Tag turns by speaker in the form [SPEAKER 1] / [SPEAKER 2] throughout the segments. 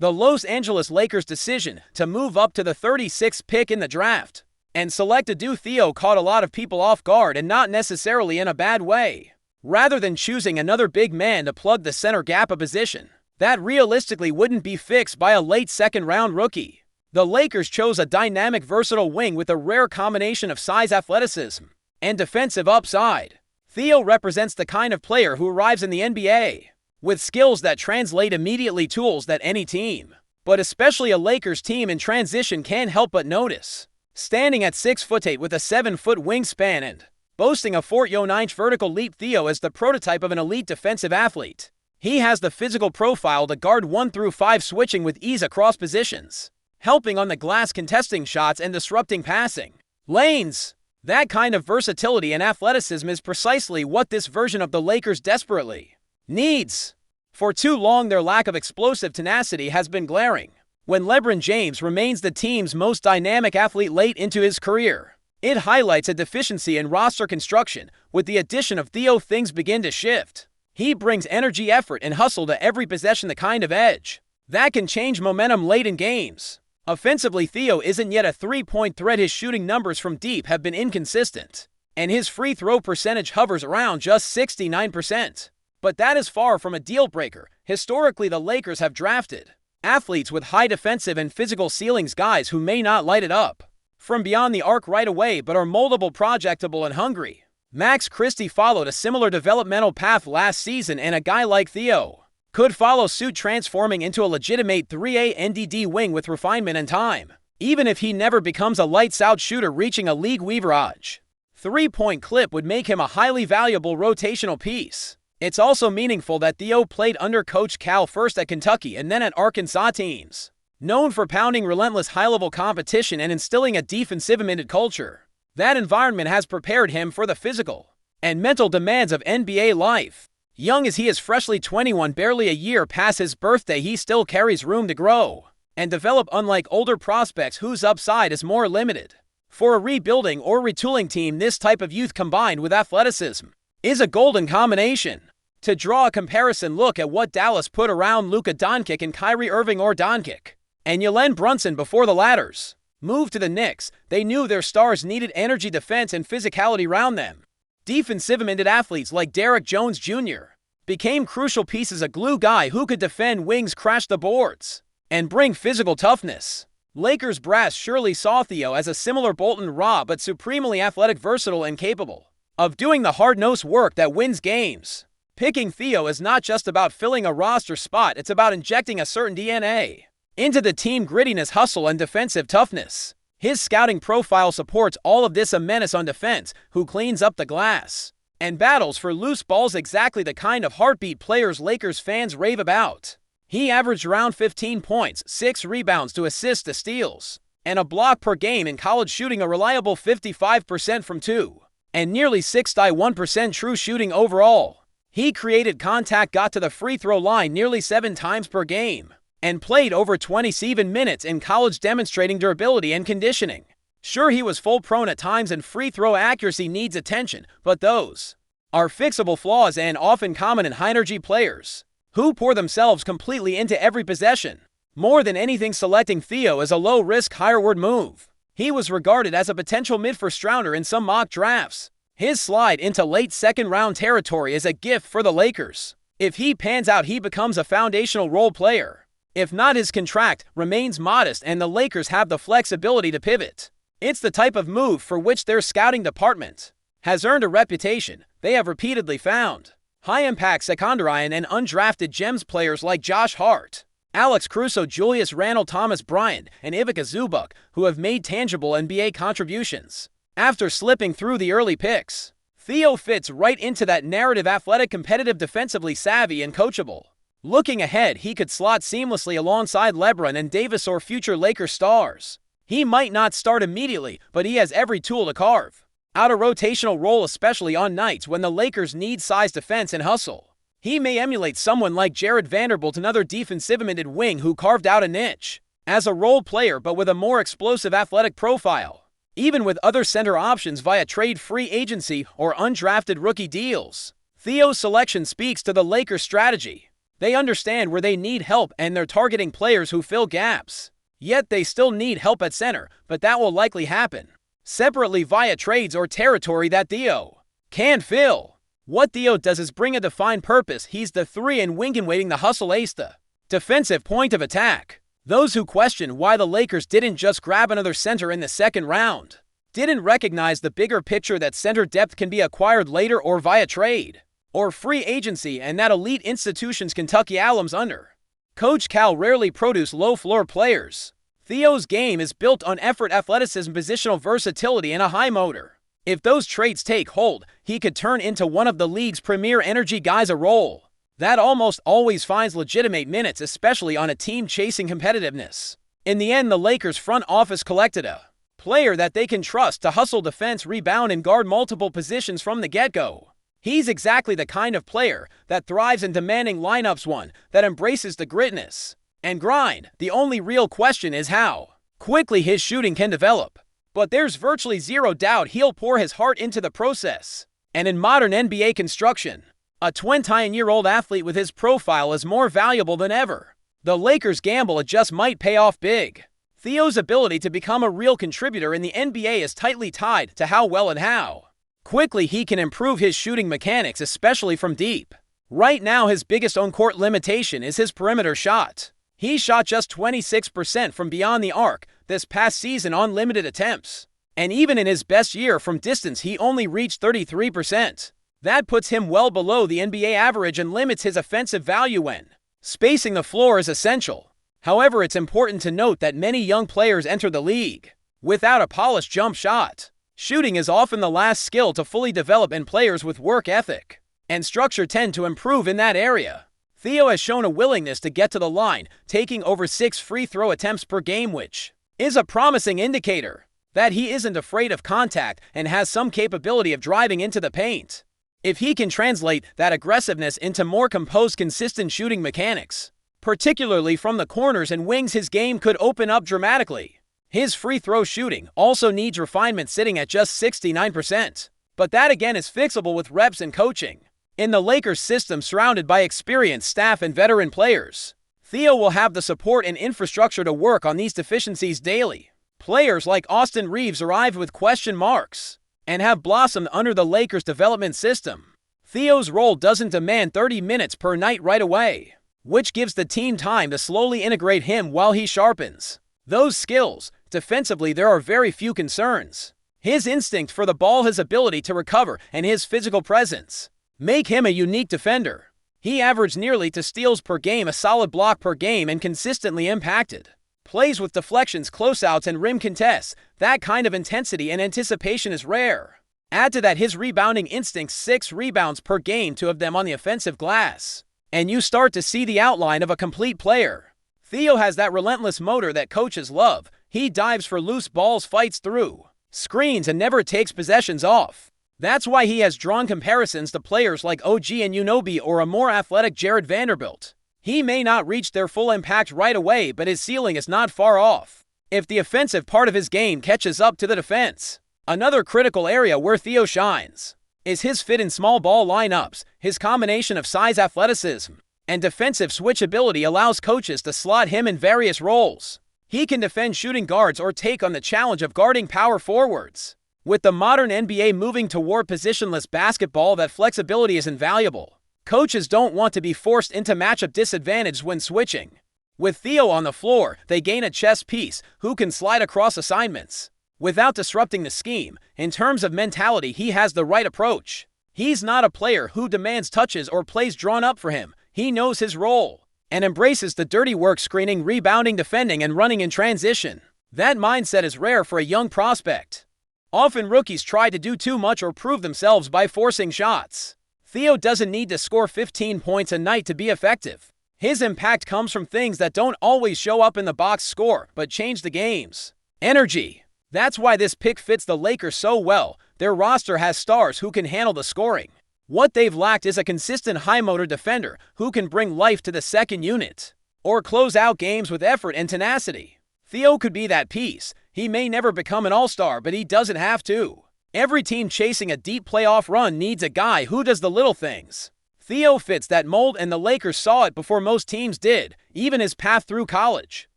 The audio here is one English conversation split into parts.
[SPEAKER 1] The Los Angeles Lakers' decision to move up to the 36th pick in the draft and select Adu Theo caught a lot of people off guard, and not necessarily in a bad way. Rather than choosing another big man to plug the center gap a position that realistically wouldn't be fixed by a late second-round rookie, the Lakers chose a dynamic, versatile wing with a rare combination of size, athleticism, and defensive upside. Theo represents the kind of player who arrives in the NBA with skills that translate immediately, tools that any team, but especially a Lakers team in transition, can't help but notice. Standing at 6'8" with a 7-foot wingspan and boasting a 4'9" vertical leap, Theo is the prototype of an elite defensive athlete. He has the physical profile to guard 1 through 5, switching with ease across positions, helping on the glass, contesting shots, and disrupting passing lanes. That kind of versatility and athleticism is precisely what this version of the Lakers desperately needs. For too long, their lack of explosive tenacity has been glaring. When LeBron James remains the team's most dynamic athlete late into his career, it highlights a deficiency in roster construction. With the addition of Theo, things begin to shift. He brings energy, effort, and hustle to every possession, the kind of edge that can change momentum late in games. Offensively, Theo isn't yet a three-point threat. His shooting numbers from deep have been inconsistent, and his free throw percentage hovers around just 69%. But that is far from a deal-breaker. Historically, the Lakers have drafted athletes with high defensive and physical ceilings, guys who may not light it up from beyond the arc right away, but are moldable, projectable, and hungry. Max Christie followed a similar developmental path last season, and a guy like Theo could follow suit, transforming into a legitimate 3A NDD wing with refinement and time, even if he never becomes a lights-out shooter reaching a league average three-point clip would make him a highly valuable rotational piece. It's also meaningful that Theo played under Coach Cal, first at Kentucky and then at Arkansas, teams known for pounding relentless high-level competition and instilling a defensive-minded culture. That environment has prepared him for the physical and mental demands of NBA life. Young as he is, freshly 21, barely a year past his birthday, he still carries room to grow and develop, unlike older prospects whose upside is more limited. For a rebuilding or retooling team, this type of youth combined with athleticism is a golden combination. To draw a comparison, look at what Dallas put around Luka Doncic and Kyrie Irving, or Doncic and Jalen Brunson before the latters moved to the Knicks. They knew their stars needed energy, defense, and physicality around them. Defensive-minded athletes like Derrick Jones Jr. became crucial pieces, a glue guy who could defend wings, crash the boards, and bring physical toughness. Lakers brass surely saw Theo as a similar Bolton, raw but supremely athletic, versatile, and capable of doing the hard-nosed work that wins games. Picking Theo is not just about filling a roster spot, it's about injecting a certain DNA into the team: grittiness, hustle, and defensive toughness. His scouting profile supports all of this: a menace on defense who cleans up the glass and battles for loose balls, exactly the kind of heartbeat players Lakers fans rave about. He averaged around 15 points, 6 rebounds, 2 assists, 2 steals, and a block per game in college, shooting a reliable 55% from 2 and nearly 61% true shooting overall. He created contact, got to the free throw line nearly 7 times per game, and played over 27 minutes in college, demonstrating durability and conditioning. Sure, he was full prone at times and free throw accuracy needs attention, but those are fixable flaws and often common in high-energy players who pour themselves completely into every possession. More than anything, selecting Theo is a low-risk, high-reward move. He was regarded as a potential mid-first-rounder in some mock drafts. His slide into late second-round territory is a gift for the Lakers. If he pans out, he becomes a foundational role player. If not, his contract remains modest and the Lakers have the flexibility to pivot. It's the type of move for which their scouting department has earned a reputation. They have repeatedly found high-impact secondary and undrafted gems, players like Josh Hart, Alex Caruso, Julius Randle, Thomas Bryant, and Ivica Zubac, who have made tangible NBA contributions after slipping through the early picks. Theo fits right into that narrative: athletic, competitive, defensively savvy, and coachable. Looking ahead, he could slot seamlessly alongside LeBron and Davis or future Lakers stars. He might not start immediately, but he has every tool to carve out a rotational role, especially on nights when the Lakers need size, defense, and hustle. He may emulate someone like Jared Vanderbilt, another defensive-minded wing who carved out a niche as a role player, but with a more explosive athletic profile. Even with other center options via trade, free agency, or undrafted rookie deals, Theo's selection speaks to the Lakers' strategy. They understand where they need help and they're targeting players who fill gaps. Yet they still need help at center, but that will likely happen separately via trades or territory that Theo can fill. What Theo does is bring a defined purpose. He's the 3 and wing and waiting the hustle ace, the defensive point of attack. Those who question why the Lakers didn't just grab another center in the second round didn't recognize the bigger picture that center depth can be acquired later or via trade or free agency, and that elite institutions Kentucky alums under Coach Cal rarely produce low-floor players. Theo's game is built on effort, athleticism, positional versatility, and a high motor. If those traits take hold, he could turn into one of the league's premier energy guys, a role that almost always finds legitimate minutes, especially on a team chasing competitiveness. In the end, the Lakers front office collected a player that they can trust to hustle defense, rebound, and guard multiple positions from the get-go. He's exactly the kind of player that thrives in demanding lineups, one that embraces the gritness and grind. The only real question is how quickly his shooting can develop. But there's virtually zero doubt he'll pour his heart into the process. And in modern NBA construction, a 20-year-old athlete with his profile is more valuable than ever. The Lakers' gamble just might pay off big. Theo's ability to become a real contributor in the NBA is tightly tied to how well and how quickly he can improve his shooting mechanics, especially from deep. Right now, his biggest on-court limitation is his perimeter shot. He shot just 26% from beyond the arc this past season on limited attempts. And even in his best year from distance, he only reached 33%. That puts him well below the NBA average and limits his offensive value when spacing the floor is essential. However, it's important to note that many young players enter the league without a polished jump shot. Shooting is often the last skill to fully develop, and players with work ethic and structure tend to improve in that area. Theo has shown a willingness to get to the line, taking over 6 free throw attempts per game, which is a promising indicator that he isn't afraid of contact and has some capability of driving into the paint. If he can translate that aggressiveness into more composed, consistent shooting mechanics, particularly from the corners and wings, his game could open up dramatically. His free throw shooting also needs refinement, sitting at just 69%. But that again is fixable with reps and coaching. In the Lakers system surrounded by experienced staff and veteran players, Theo will have the support and infrastructure to work on these deficiencies daily. Players like Austin Reeves arrived with question marks and have blossomed under the Lakers development system. Theo's role doesn't demand 30 minutes per night right away, which gives the team time to slowly integrate him while he sharpens those skills. Defensively, there are very few concerns. His instinct for the ball, his ability to recover, and his physical presence make him a unique defender. He averaged nearly 2 steals per game, a solid block per game, and consistently impacted plays with deflections, closeouts, and rim contests. That kind of intensity and anticipation is rare. Add to that his rebounding instincts, 6 rebounds per game, 2 of them on the offensive glass, and you start to see the outline of a complete player. Theo has that relentless motor that coaches love. He dives for loose balls, fights through screens, and never takes possessions off. That's why he has drawn comparisons to players like OG Anunoby or a more athletic Jared Vanderbilt. He may not reach their full impact right away, but his ceiling is not far off if the offensive part of his game catches up to the defense. Another critical area where Theo shines is his fit in small ball lineups. His combination of size, athleticism, and defensive switchability allows coaches to slot him in various roles. He can defend shooting guards or take on the challenge of guarding power forwards. With the modern NBA moving toward positionless basketball, that flexibility is invaluable. Coaches don't want to be forced into matchup disadvantage when switching. With Theo on the floor, they gain a chess piece who can slide across assignments without disrupting the scheme. In terms of mentality, he has the right approach. He's not a player who demands touches or plays drawn up for him. He knows his role and embraces the dirty work, screening, rebounding, defending, and running in transition. That mindset is rare for a young prospect. Often rookies try to do too much or prove themselves by forcing shots. Theo doesn't need to score 15 points a night to be effective. His impact comes from things that don't always show up in the box score, but change the game's energy. That's why this pick fits the Lakers so well. Their roster has stars who can handle the scoring. What they've lacked is a consistent high-motor defender who can bring life to the second unit or close out games with effort and tenacity. Theo could be that piece. He may never become an all-star, but he doesn't have to. Every team chasing a deep playoff run needs a guy who does the little things. Theo fits that mold, and the Lakers saw it before most teams did. Even his path through college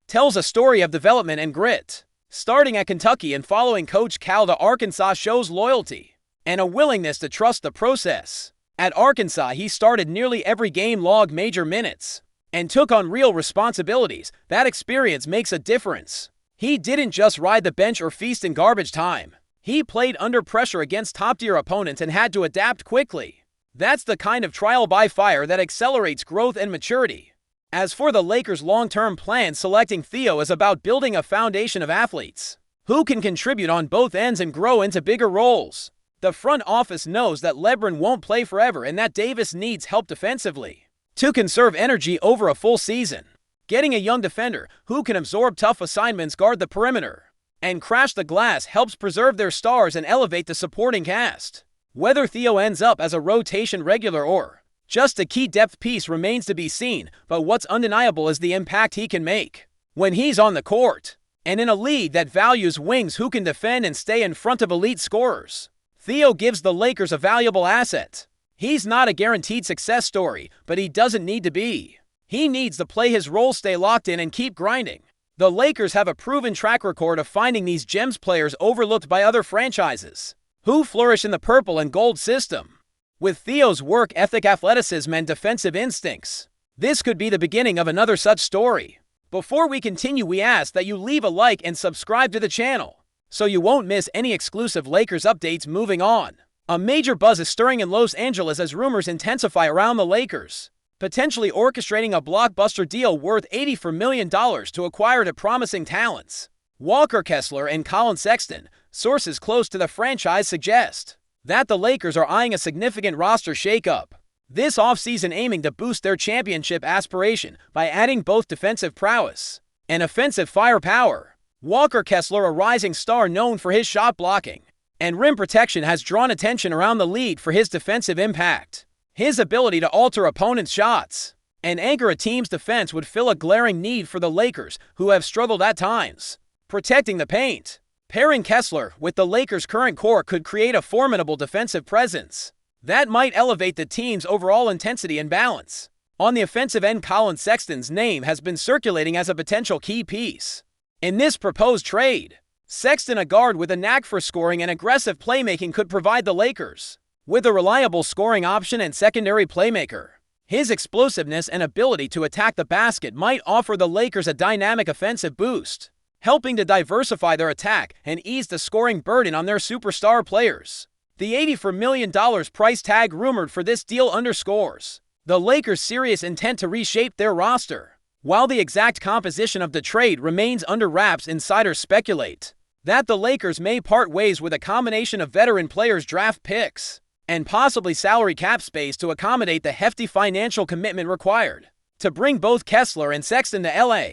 [SPEAKER 1] tells a story of development and grit. Starting at Kentucky and following Coach Cal to Arkansas shows loyalty and a willingness to trust the process. At Arkansas, he started nearly every game, logged major minutes, and took on real responsibilities. That experience makes a difference. He didn't just ride the bench or feast in garbage time. He played under pressure against top-tier opponents and had to adapt quickly. That's the kind of trial by fire that accelerates growth and maturity. As for the Lakers' long-term plan, selecting Theo is about building a foundation of athletes who can contribute on both ends and grow into bigger roles. The front office knows that LeBron won't play forever and that Davis needs help defensively to conserve energy over a full season. Getting a young defender who can absorb tough assignments, guard the perimeter, and crash the glass helps preserve their stars and elevate the supporting cast. Whether Theo ends up as a rotation regular or just a key depth piece remains to be seen, but what's undeniable is the impact he can make when he's on the court. And in a league that values wings who can defend and stay in front of elite scorers, Theo gives the Lakers a valuable asset. He's not a guaranteed success story, but he doesn't need to be. He needs to play his role, stay locked in, and keep grinding. The Lakers have a proven track record of finding these gems, players overlooked by other franchises who flourish in the purple and gold system. With Theo's work ethic, athleticism, and defensive instincts, this could be the beginning of another such story. Before we continue, we ask that you leave a like and subscribe to the channel so you won't miss any exclusive Lakers updates. Moving on. A major buzz is stirring in Los Angeles as rumors intensify around the Lakers potentially orchestrating a blockbuster deal worth $84 million to acquire the promising talents Walker Kessler and Colin Sexton. Sources close to the franchise suggest that the Lakers are eyeing a significant roster shakeup this offseason, aiming to boost their championship aspiration by adding both defensive prowess and offensive firepower. Walker Kessler, a rising star known for his shot blocking and rim protection, has drawn attention around the league for his defensive impact. His ability to alter opponents' shots and anchor a team's defense would fill a glaring need for the Lakers, who have struggled at times protecting the paint. Pairing Kessler with the Lakers' current core could create a formidable defensive presence that might elevate the team's overall intensity and balance. On the offensive end, Colin Sexton's name has been circulating as a potential key piece in this proposed trade. Sexton, a guard with a knack for scoring and aggressive playmaking, could provide the Lakers with a reliable scoring option and secondary playmaker. His explosiveness and ability to attack the basket might offer the Lakers a dynamic offensive boost, helping to diversify their attack and ease the scoring burden on their superstar players. The $84 million price tag rumored for this deal underscores the Lakers' serious intent to reshape their roster. While the exact composition of the trade remains under wraps, insiders speculate that the Lakers may part ways with a combination of veteran players, draft picks, and possibly salary cap space to accommodate the hefty financial commitment required to bring both Kessler and Sexton to LA.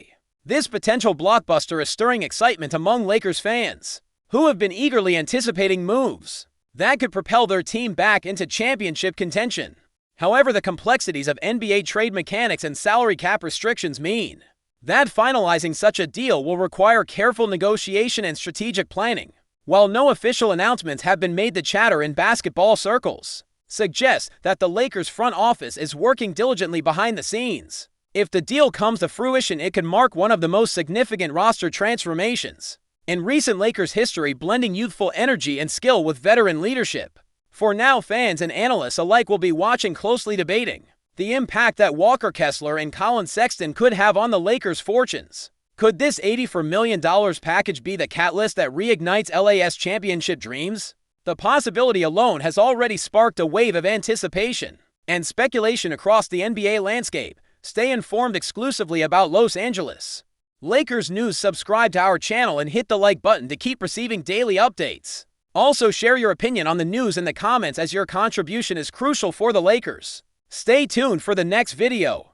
[SPEAKER 1] This potential blockbuster is stirring excitement among Lakers fans, who have been eagerly anticipating moves that could propel their team back into championship contention. However, the complexities of NBA trade mechanics and salary cap restrictions mean that finalizing such a deal will require careful negotiation and strategic planning. While no official announcements have been made, the chatter in basketball circles suggests that the Lakers front office is working diligently behind the scenes. If the deal comes to fruition, it could mark one of the most significant roster transformations in recent Lakers history, blending youthful energy and skill with veteran leadership. For now, fans and analysts alike will be watching closely, debating the impact that Walker Kessler and Colin Sexton could have on the Lakers' fortunes. Could this $84 million package be the catalyst that reignites LA's championship dreams? The possibility alone has already sparked a wave of anticipation and speculation across the NBA landscape. Stay informed exclusively about Los Angeles Lakers news. Subscribe to our channel and hit the like button to keep receiving daily updates. Also, share your opinion on the news in the comments, as your contribution is crucial for the Lakers. Stay tuned for the next video.